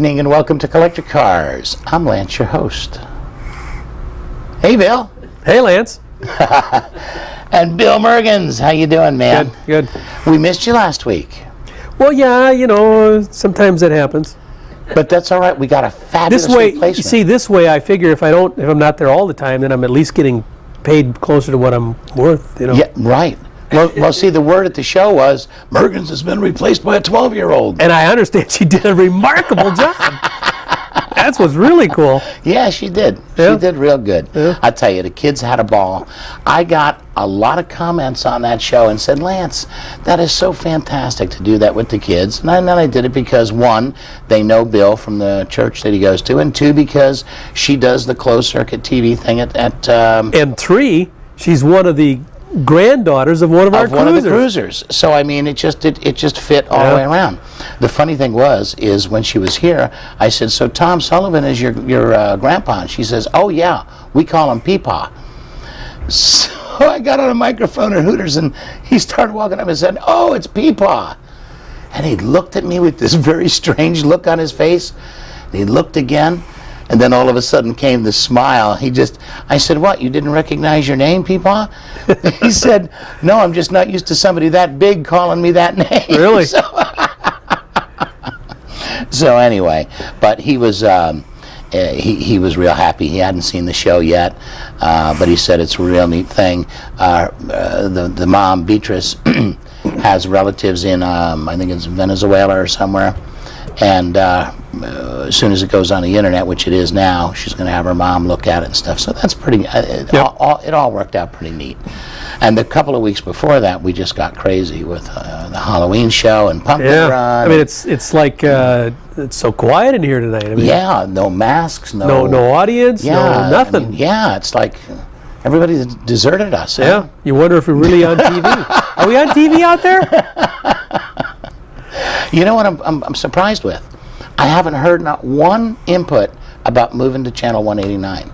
evening and welcome to Collector Cars. I'm Lance, your host. Hey, Bill. Hey, Lance. And Bill Mergens. How you doing, man? Good. We missed you last week. Well, yeah, you know, sometimes that happens. But that's all right. We got a fabulous replacement. You see, this way I figure if I'm not there all the time, then I'm at least getting paid closer to what I'm worth, you know. Yeah, right. Well, see, the word at the show was, Mergens has been replaced by a 12-year-old. And I understand she did a remarkable job. That's what's really cool. Yeah, she did. Yeah. She did real good. Yeah. I tell you, the kids had a ball. I got a lot of comments on that show and said, Lance, that is so fantastic to do that with the kids. And then I did it because, one, they know Bill from the church that he goes to, and two, because she does the closed-circuit TV thing and three, she's one of the granddaughters of one of our cruisers. So I mean, it just fit all the way around. The funny thing is when she was here, I said, so Tom Sullivan is your grandpa? And she says, oh yeah, we call him Peepaw. So I got on a microphone at Hooters and he started walking up and said, oh, it's Peepaw. And he looked at me with this very strange look on his face. And he looked again. And then all of a sudden came the smile. I said, what, you didn't recognize your name, Peepaw? He said, no, I'm just not used to somebody that big calling me that name. Really? So anyway, but he was real happy. He hadn't seen the show yet, but he said it's a real neat thing. The mom, Beatrice, has relatives in, I think it's Venezuela or somewhere. And as soon as it goes on the internet, which it is now, she's going to have her mom look at it and stuff. So that's pretty, it all worked out pretty neat. And a couple of weeks before that, we just got crazy with the Halloween show and Pumpkin Run. I mean, it's like, it's so quiet in here tonight. I mean, yeah, no masks, no audience, no nothing. I mean, yeah, it's like everybody deserted us. Yeah, you wonder if we're really on TV. Are we on TV out there? You know what I'm surprised with? I haven't heard not one input about moving to Channel 189.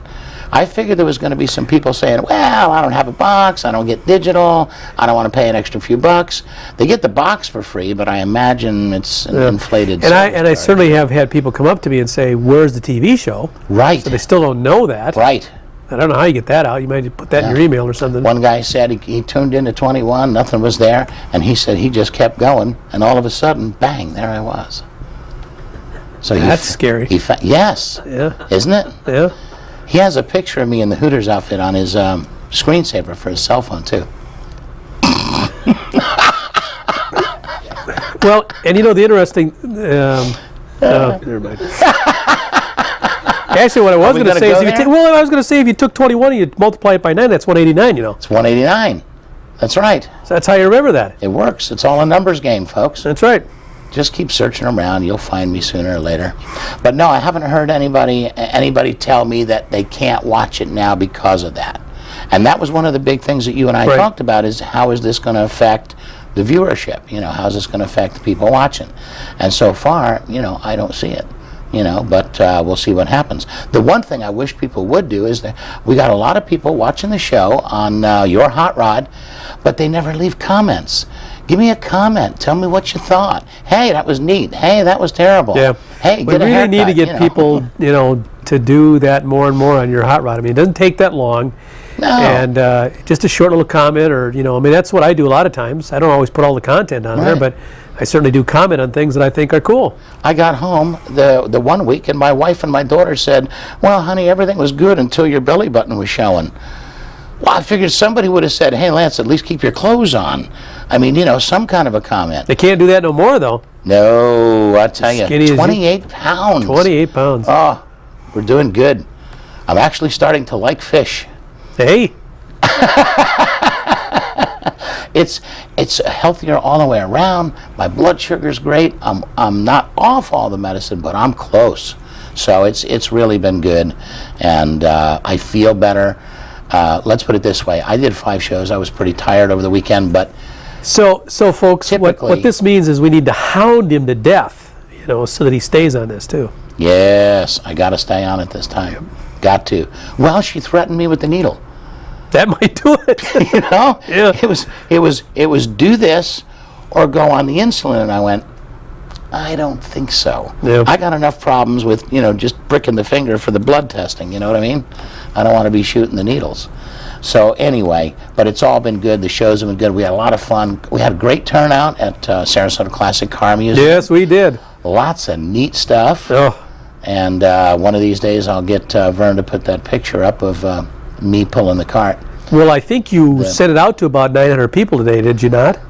I figured there was going to be some people saying, well, I don't have a box, I don't get digital, I don't want to pay an extra few bucks. They get the box for free, but I imagine it's an inflated. And I certainly have had people come up to me and say, where's the TV show? Right. So they still don't know that. Right. I don't know how you get that out. You might put that in your email or something. One guy said he tuned into 21, nothing was there, and he said he just kept going, and all of a sudden, bang, there I was. So that's scary. Yes. Yeah. Isn't it? Yeah. He has a picture of me in the Hooters outfit on his screensaver for his cell phone, too. Well, and you know the interesting... never mind. Actually, what I was going to say is, I was going to say if you took 21 and you multiply it by 9, that's 189. You know. It's 189. That's right. So that's how you remember that. It works. It's all a numbers game, folks. That's right. Just keep searching around. You'll find me sooner or later. But no, I haven't heard anybody tell me that they can't watch it now because of that. And that was one of the big things that you and I talked about: is how is this going to affect the viewership? You know, how's this going to affect the people watching? And so far, you know, I don't see it. You know, but we'll see what happens. The one thing I wish people would do is that we got a lot of people watching the show on Your Hot Rod, but they never leave comments. Give me a comment. Tell me what you thought. Hey, that was neat. Hey, that was terrible. Yeah. Hey, we really need to get people, you know, to do that more and more on Your Hot Rod. I mean, it doesn't take that long. No. And just a short little comment, or, you know, I mean, that's what I do a lot of times. I don't always put all the content on there, but I certainly do comment on things that I think are cool. I got home the 1 week, and my wife and my daughter said, well, honey, everything was good until your belly button was showing. Well, I figured somebody would have said, hey, Lance, at least keep your clothes on. I mean, you know, some kind of a comment. They can't do that no more, though. No, I tell you, 28 pounds. 28 pounds. Oh, we're doing good. I'm actually starting to like fish. Hey. It's healthier all the way around. My blood sugar's great. I'm not off all the medicine, but I'm close. So it's really been good, and I feel better. Let's put it this way: I did 5 shows. I was pretty tired over the weekend, but so folks, what this means is we need to hound him to death, you know, so that he stays on this too. Yes, I got to stay on it this time. Got to. Well, she threatened me with the needle. That might do it. You know? Yeah. It was do this or go on the insulin, and I went, I don't think so. Yeah. I got enough problems with, you know, just pricking the finger for the blood testing, you know what I mean? I don't want to be shooting the needles. So anyway, but it's all been good. The shows have been good. We had a lot of fun. We had a great turnout at Sarasota Classic Car Museum. Yes, we did. Lots of neat stuff. Oh. And one of these days I'll get Vern to put that picture up of me pulling the cart. Well, I think you sent it out to about 900 people today, did you not?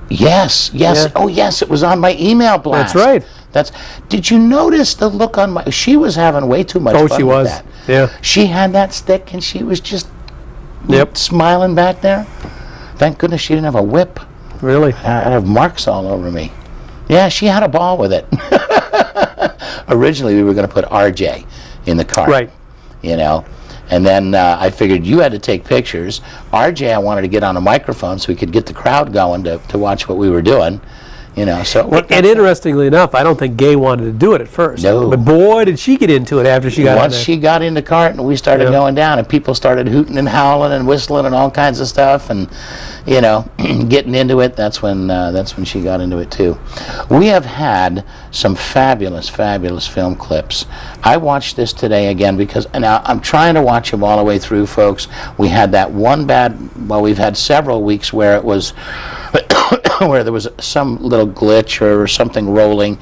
Yes, yes. Yeah. Oh, yes, it was on my email blast. That's right. Did you notice the look on my... She was having way too much fun she with was. that. Yeah. She had that stick, and she was just Yep. smiling back there. Thank goodness she didn't have a whip. Really? I have marks all over me. Yeah, she had a ball with it. Originally, we were going to put RJ in the cart. Right. You know, and then I figured you had to take pictures. RJ, I wanted to get on a microphone so we could get the crowd going to watch what we were doing. You know, so it worked out. And interestingly enough, I don't think Gay wanted to do it at first. No. But boy, did she get into it after she got on Once there. she got in the cart and we started going down, and people started hooting and howling and whistling and all kinds of stuff, and you know, getting into it. That's when she got into it too. We have had some fabulous, fabulous film clips. I watched this today again because now I'm trying to watch them all the way through, folks. We had that one bad. Well, we've had several weeks where it was. Where there was some little glitch or something rolling.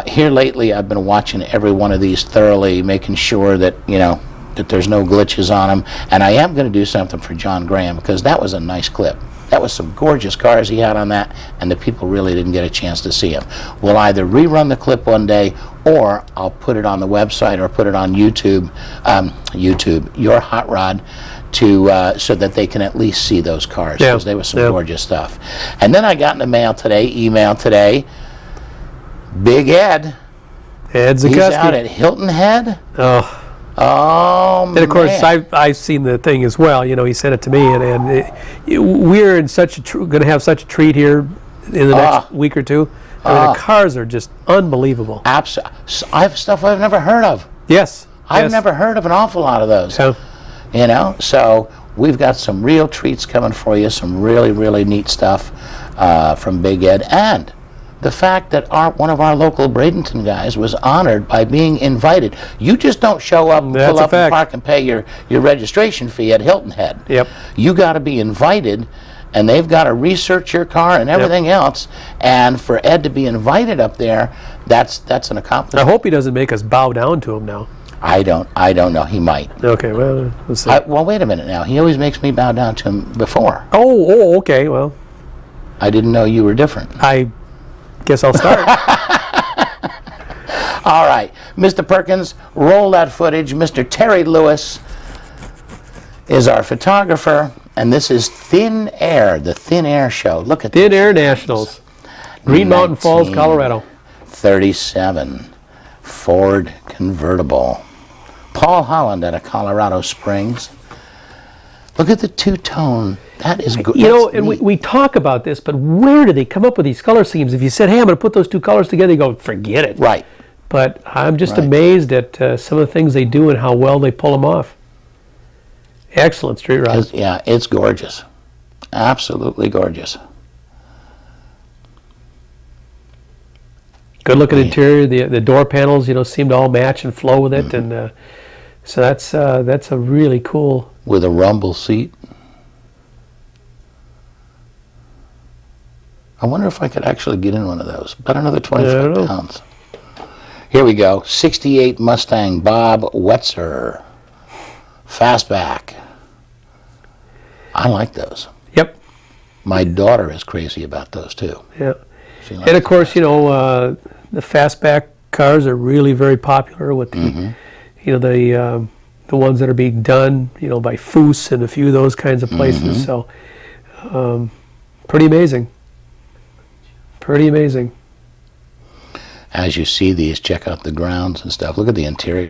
Here lately, I've been watching every one of these thoroughly, making sure that, you know, that there's no glitches on them. And I am going to do something for John Graham, because that was a nice clip. That was some gorgeous cars he had on that, and the people really didn't get a chance to see him. We'll either rerun the clip one day, or I'll put it on the website or put it on YouTube, Your Hot Rod, so that they can at least see those cars, because they were some gorgeous stuff. And then I got in the email today, Big Ed. Ed Zukoski. He's out at Hilton Head. Oh, and of course, I've seen the thing as well. You know, he sent it to me, and we're in such a going to have such a treat here in the next week or two. I mean, the cars are just unbelievable. Absolutely. I have stuff I've never heard of. Yes. I've never heard of an awful lot of those. So, you know, so we've got some real treats coming for you, some really, really neat stuff from Big Ed. And the fact that one of our local Bradenton guys was honored by being invited. You just don't show up, pull up and park and pay your registration fee at Hilton Head. Yep. You got to be invited, and they've got to research your car and everything else. And for Ed to be invited up there, that's an accomplishment. I hope he doesn't make us bow down to him now. I don't know. He might. Okay, well, let's see. Well, wait a minute now. He always makes me bow down to him before. Oh, okay. Well, I didn't know you were different. I guess I'll start. All right, Mr. Perkins, roll that footage. Mr. Terry Lewis is our photographer, and this is Thin Air, the Thin Air show. Look at Thin Air Nationals, Green Mountain Falls, Colorado. 37 Ford convertible. Paul Holland out of Colorado Springs. Look at the two-tone. That is good. You know, and we talk about this, but where do they come up with these color schemes? If you said, hey, I'm going to put those two colors together, you go, forget it. Right. But I'm just amazed at some of the things they do and how well they pull them off. Excellent street rod. Yeah, it's gorgeous. Absolutely gorgeous. Good looking interior. The door panels, you know, seem to all match and flow with it, and so that's a really cool. With a rumble seat. I wonder if I could actually get in one of those. About another 25 pounds. Here we go. 68 Mustang Bob Wetzer. Fastback. I like those. Yep. My daughter is crazy about those too. Yeah. And of course, you know, the fastback cars are really very popular with the, you know, the ones that are being done, you know, by Foose and a few of those kinds of places. So, pretty amazing. Pretty amazing. As you see these, check out the grounds and stuff. Look at the interior.